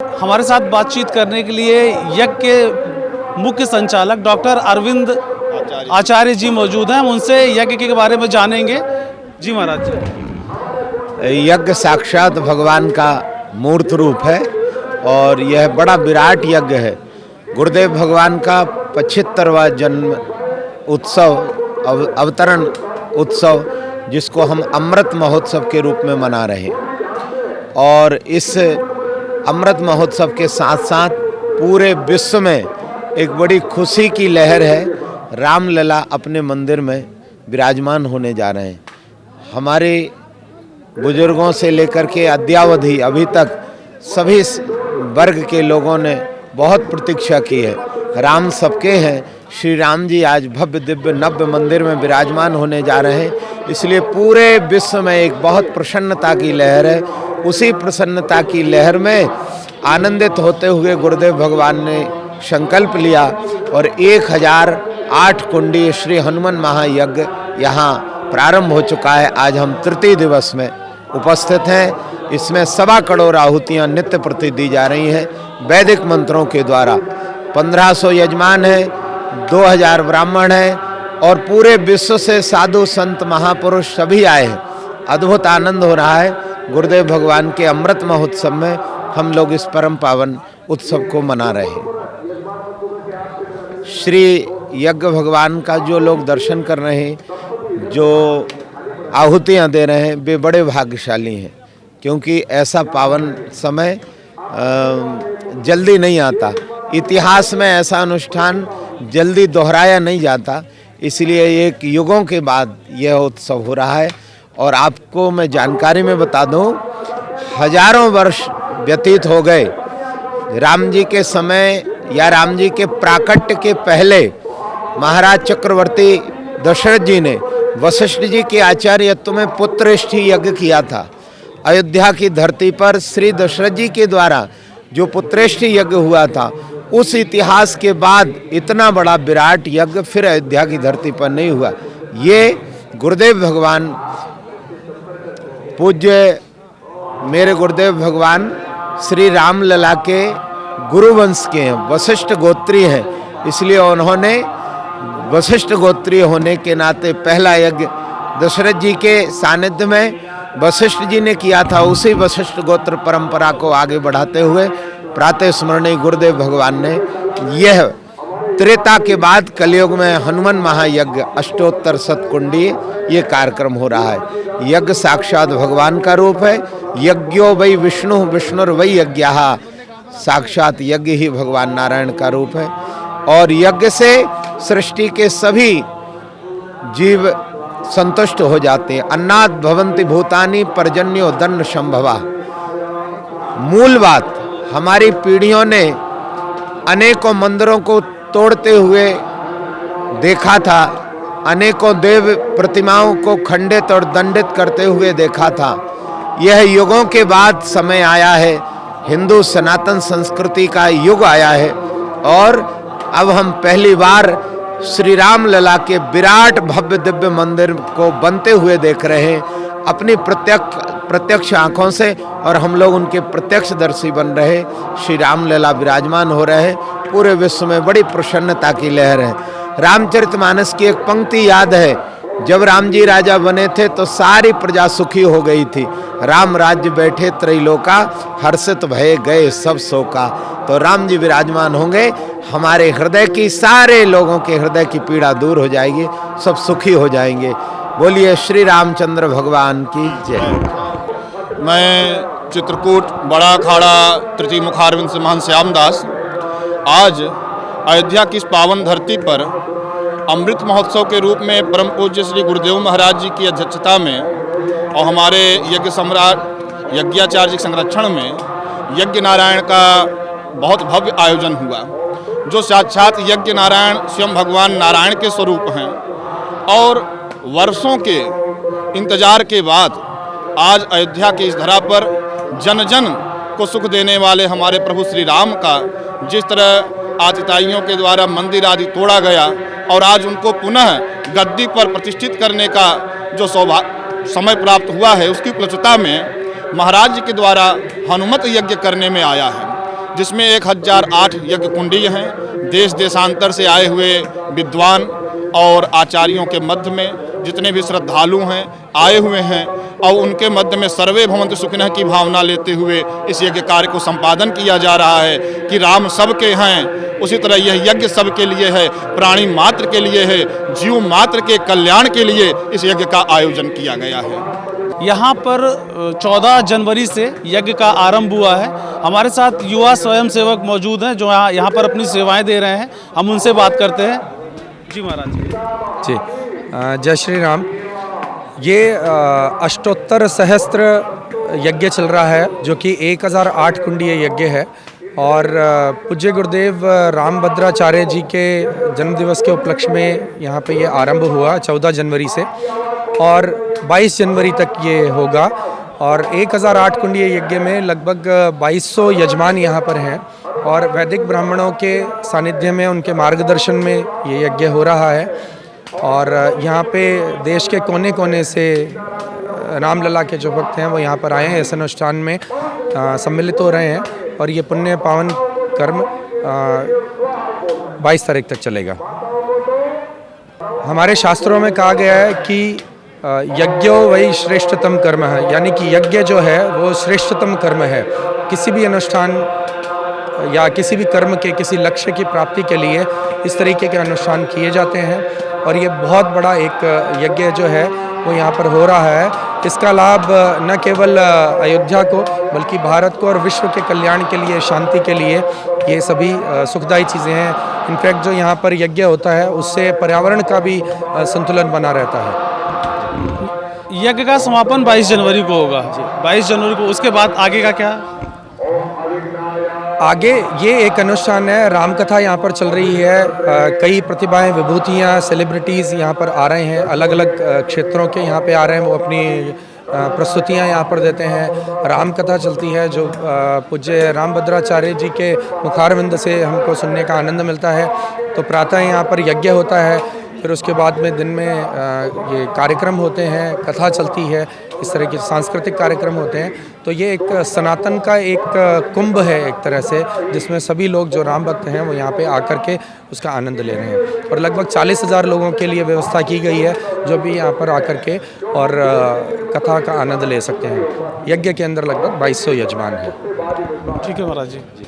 हमारे साथ बातचीत करने के लिए यज्ञ के मुख्य संचालक डॉक्टर अरविंद आचार्य जी मौजूद हैं। हम उनसे यज्ञ के बारे में जानेंगे। जी महाराज जी। यज्ञ साक्षात भगवान का मूर्त रूप है और यह बड़ा विराट यज्ञ है। गुरुदेव भगवान का 75वां जन्म उत्सव, अवतरण उत्सव, जिसको हम अमृत महोत्सव के रूप में मना रहे हैं। और इस अमृत महोत्सव के साथ साथ पूरे विश्व में एक बड़ी खुशी की लहर है। रामलला अपने मंदिर में विराजमान होने जा रहे हैं। हमारे बुजुर्गों से लेकर के अद्यावधि अभी तक सभी वर्ग के लोगों ने बहुत प्रतीक्षा की है। राम सबके हैं। श्री राम जी आज भव्य दिव्य नव्य मंदिर में विराजमान होने जा रहे हैं। इसलिए पूरे विश्व में एक बहुत प्रसन्नता की लहर है। उसी प्रसन्नता की लहर में आनंदित होते हुए गुरुदेव भगवान ने संकल्प लिया और 1008 कुंडी श्री हनुमान महायज्ञ यहाँ प्रारंभ हो चुका है। आज हम तृतीय दिवस में उपस्थित हैं। इसमें 1.25 करोड़ आहुतियाँ नित्य प्रति दी जा रही हैं वैदिक मंत्रों के द्वारा। 1500 यजमान हैं, 2000 ब्राह्मण हैं और पूरे विश्व से साधु संत महापुरुष सभी आए हैं। अद्भुत आनंद हो रहा है। गुरुदेव भगवान के अमृत महोत्सव में हम लोग इस परम पावन उत्सव को मना रहे हैं। श्री यज्ञ भगवान का जो लोग दर्शन कर रहे हैं, जो आहुतियाँ दे रहे हैं, वे बड़े भाग्यशाली हैं, क्योंकि ऐसा पावन समय जल्दी नहीं आता। इतिहास में ऐसा अनुष्ठान जल्दी दोहराया नहीं जाता। इसलिए एक युगों के बाद यह उत्सव हो रहा है। और आपको मैं जानकारी में बता दूं, हजारों वर्ष व्यतीत हो गए। राम जी के समय या राम जी के प्राकट्य के पहले महाराज चक्रवर्ती दशरथ जी ने वशिष्ठ जी के आचार्यत्व में पुत्रेष्ठी यज्ञ किया था। अयोध्या की धरती पर श्री दशरथ जी के द्वारा जो पुत्रेष्ठी यज्ञ हुआ था, उस इतिहास के बाद इतना बड़ा विराट यज्ञ फिर अयोध्या की धरती पर नहीं हुआ। ये गुरुदेव भगवान, पूज्य मेरे गुरुदेव भगवान श्री रामलला के गुरुवंश के हैं, वशिष्ठ गोत्रीय हैं। इसलिए उन्होंने वशिष्ठ गोत्रीय होने के नाते पहला यज्ञ दशरथ जी के सानिध्य में वशिष्ठ जी ने किया था। उसी वशिष्ठ गोत्र परंपरा को आगे बढ़ाते हुए प्रातः स्मरणीय गुरुदेव भगवान ने यह त्रेता के बाद कलयुग में हनुमान महायज्ञ अष्टोत्तर शतकुंडी ये कार्यक्रम हो रहा है। यज्ञ साक्षात भगवान का रूप है। यज्ञो वै विष्णु विष्णुर वै यज्ञः। साक्षात यज्ञ ही भगवान नारायण का रूप है। और यज्ञ से सृष्टि के सभी जीव संतुष्ट हो जाते हैं। अन्नाद भवन्ति भूतानि पर्जन्यो दंड संभवा। मूल बात, हमारी पीढ़ियों ने अनेकों मंदिरों को तोड़ते हुए देखा था, अनेकों देव प्रतिमाओं को खंडित और दंडित करते हुए देखा था। यह युगों के बाद समय आया है। हिंदू सनातन संस्कृति का युग आया है और अब हम पहली बार श्री रामलला के विराट भव्य दिव्य मंदिर को बनते हुए देख रहे हैं अपनी प्रत्यक्ष आंखों से। और हम लोग उनके प्रत्यक्षदर्शी बन रहे। श्री रामलला विराजमान हो रहे हैं। पूरे विश्व में बड़ी प्रसन्नता की लहर है। रामचरितमानस की एक पंक्ति याद है, जब राम जी राजा बने थे तो सारी प्रजा सुखी हो गई थी। राम राज्य बैठे त्रैलोका, हर्षित भये गए सब शोका। तो राम जी विराजमान होंगे, हमारे हृदय की, सारे लोगों के हृदय की पीड़ा दूर हो जाएगी, सब सुखी हो जाएंगे। बोलिए श्री रामचंद्र भगवान की जय। मैं चित्रकूट बड़ा अखाड़ा तृतीय मुखारविंद से महंत श्यामदास आज अयोध्या की इस पावन धरती पर अमृत महोत्सव के रूप में परम पूज्य श्री गुरुदेव महाराज जी की अध्यक्षता में और हमारे यज्ञ सम्राट यज्ञाचार्य जी संरक्षण में यज्ञ नारायण का बहुत भव्य आयोजन हुआ, जो साक्षात यज्ञ नारायण स्वयं भगवान नारायण के स्वरूप हैं। और वर्षों के इंतजार के बाद आज अयोध्या की इस धरा पर जन जन को सुख देने वाले हमारे प्रभु श्री राम का जिस तरह आतिताइयों के द्वारा मंदिर आदि तोड़ा गया और आज उनको पुनः गद्दी पर प्रतिष्ठित करने का जो समय प्राप्त हुआ है, उसकी उपलक्षता में महाराज जी के द्वारा हनुमत यज्ञ करने में आया है। जिसमें 1008 यज्ञ कुंडी हैं। देश देशांतर से आए हुए विद्वान और आचार्यों के मध्य में जितने भी श्रद्धालु हैं आए हुए हैं और उनके मध्य में सर्वे भवन्तु सुखिनः की भावना लेते हुए इस यज्ञ कार्य को संपादन किया जा रहा है कि राम सबके हैं, उसी तरह यह यज्ञ सबके लिए है, प्राणी मात्र के लिए है, जीव मात्र के कल्याण के लिए इस यज्ञ का आयोजन किया गया है। यहाँ पर 14 जनवरी से यज्ञ का आरंभ हुआ है। हमारे साथ युवा स्वयंसेवक मौजूद हैं जो यहाँ पर अपनी सेवाएं दे रहे हैं। हम उनसे बात करते हैं। जी महाराज जी, जय श्री राम। ये अष्टोत्तर सहस्त्र यज्ञ चल रहा है जो कि 1008 कुंडीय यज्ञ है और पूज्य गुरुदेव रामभद्राचार्य जी के जन्मदिवस के उपलक्ष्य में यहाँ पे ये आरंभ हुआ 14 जनवरी से और 22 जनवरी तक ये होगा। और 1008 कुंडीय यज्ञ में लगभग 2200 यजमान यहाँ पर हैं और वैदिक ब्राह्मणों के सानिध्य में उनके मार्गदर्शन में ये यज्ञ हो रहा है। और यहाँ पे देश के कोने कोने से रामलला के जो भक्त हैं वो यहाँ पर आए हैं, इस अनुष्ठान में सम्मिलित हो रहे हैं और ये पुण्य पावन कर्म 22 तारीख तक चलेगा। हमारे शास्त्रों में कहा गया है कि यज्ञो वही श्रेष्ठतम कर्म है, यानी कि यज्ञ जो है वो श्रेष्ठतम कर्म है। किसी भी अनुष्ठान या किसी भी कर्म के किसी लक्ष्य की प्राप्ति के लिए इस तरीके के अनुष्ठान किए जाते हैं और ये बहुत बड़ा एक यज्ञ जो है वो यहाँ पर हो रहा है। इसका लाभ न केवल अयोध्या को बल्कि भारत को और विश्व के कल्याण के लिए, शांति के लिए ये सभी सुखदायी चीज़ें हैं। इनफैक्ट जो यहाँ पर यज्ञ होता है उससे पर्यावरण का भी संतुलन बना रहता है। यज्ञ का समापन 22 जनवरी को होगा। 22 जनवरी को, उसके बाद आगे का क्या? आगे ये एक अनुष्ठान है, रामकथा यहाँ पर चल रही है। कई प्रतिभाएं, विभूतियाँ, सेलिब्रिटीज़ यहाँ पर आ रहे हैं, अलग अलग क्षेत्रों के यहाँ पे आ रहे हैं। वो अपनी प्रस्तुतियाँ यहाँ पर देते हैं। रामकथा चलती है जो पूज्य रामभद्राचार्य जी के मुखारविंद से हमको सुनने का आनंद मिलता है। तो प्रातः यहाँ पर यज्ञ होता है, फिर उसके बाद में दिन में ये कार्यक्रम होते हैं, कथा चलती है, इस तरह के सांस्कृतिक कार्यक्रम होते हैं। तो ये एक सनातन का एक कुंभ है एक तरह से, जिसमें सभी लोग जो राम भक्त हैं वो यहाँ पे आकर के उसका आनंद ले रहे हैं और लगभग 40,000 लोगों के लिए व्यवस्था की गई है जो भी यहाँ पर आकर के और कथा का आनंद ले सकते हैं। यज्ञ के अंदर लगभग 2200 यजमान हैं। ठीक है महाराज जी।